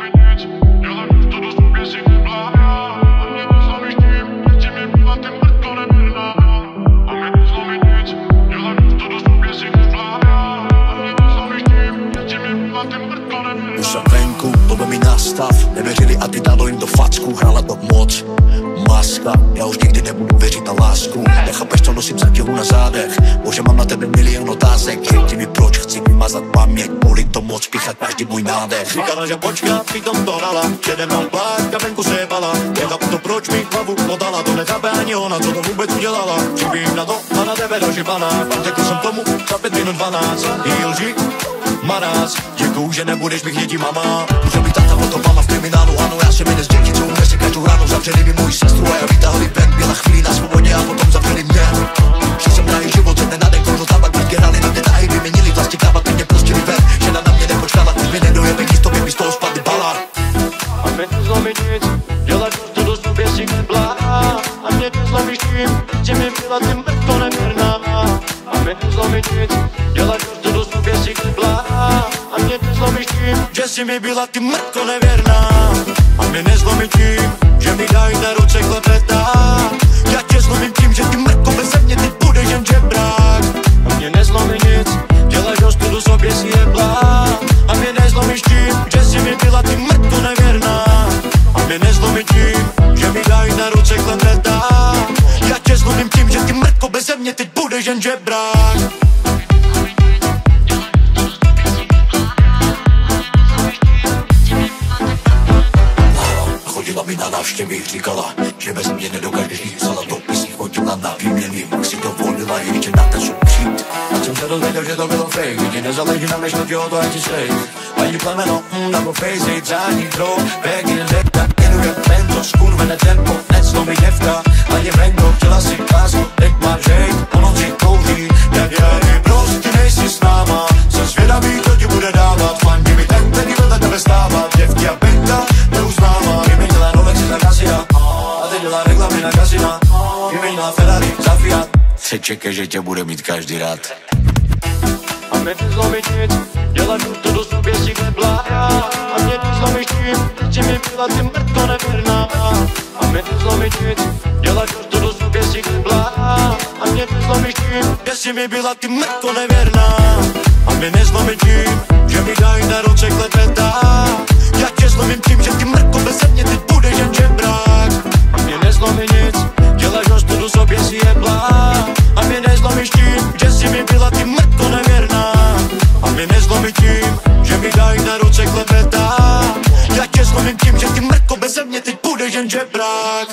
Už jsem venku, to mi nastav. Nevěřili a ty dalo jim do facku. Hrála to moc, maska. Já už nikdy nebudu věřit na lásku. Nechápeš, co nosím za těhu na zádech. Bože, mám na tebe milion otázek. Řekni mi proč, chci vymazat paměť. Mohli to moc píchat každý můj nádech. Říkala, že počká, přitom to hrala. Přede mnou plášť a venku se jebala. Nechápu to, proč mi hlavu podala. To nechápe ani ona, co to vůbec udělala. Přibím na to a na tebe dožibaná. Řekl jsem tomu za 5 minut 12. Jí lži, maráz. Děkuju, že nebudeš mých dětí mama. Může být táta, potom mama v kriminálu. Ano, já jsem jeden z dětí, co unese každou ránu. Zavřeli mi moji sestru a já vytáhli ven. Byla chvíli na svobodě a potom zavřeli mě. Šel jsem na jejich život, jsem na den, kožil tabak, brzdě hrali na mě tahy, vyměnili vlastně kávat, teď mě pustili ven. Žena na mě nepočkala, teď mi nedojebe nic, to by mi z toho spadly bala. A mě nezlomí nic, dělat to do sobě si neblá. A mě nezlomíš tím, že mi byla ty mrtvo nevěrná. A mě nezlomí nic, dělat to do sobě si neblá. A mě nezlomíš tím, že si mi byla ty mrtvo nevěrná. A mě nezlomí tím, že mi dají na ruce klepetá. Já tě zlomím tím, že ty mrtvo beze mě teď budeš jen žebrák. A mě nezlomí nic, děláš ostudu sobě si jeblá. A mě nezlomíš tím, že si mi byla ty mrtvo nevěrná. A mě nezlomí tím, že mi dají na ruce klepetá. Já tě zlomím tím, že ty mrtvo beze mě teď budeš jen žebrák. Chodila mi na návštěvy, říkala, že bez mě nedokážeš jít. Psala dopisy, chodila na výměny, pak si dovolila ještě na ten soud přijít. A jsem se dozvěděl, že to bylo fake, že ti nezáleží na než nutí o to, ať si stej. Ani plemeno, nebo face, žádný drog, bagy, nekta, jenuje pento, skurvené tempo, nezlomí děvka, ani venko, chtěla si lásku, teď máš hejt, po noci kouří, jak já, prostě nejsi s náma, jsem zvědavý, kdo ti bude dávat, fandí mi ten, který byl takhle stávat, děvky a penta, neuznáma, vyměnila Rolexy za Cassia, a teď dělá reklamy na kasina, vyměnila Ferrari za Fiat, se čekaj, že tě bude mít každý rád. A mě nezlomíš nic, děláš to do sobě si neblá. A mě nezlomíš tím, že mi byla ty mrtvo nevěrná. A mě nezlomíš nic, děláš to do sobě si neblá. A mě nezlomíš tím, že si mi byla ty mrtvo nevěrná. A mě nezlomíš tím, že mi dají na ruce klepetá. Já tě zlomím tím, že ty mrtvo beze mě teď budeš jen žebrák. A mě nezlomí nic, děláš to do sobě si jeblá. A mě nezlomíš tím, že si mi byla ty mrtvo nevěrná. A mě nezlomí tím, že mi dají na ruce klepetá. Já tě zlomím tím, že ty mrtvo beze mě teď budeš jen žebrák.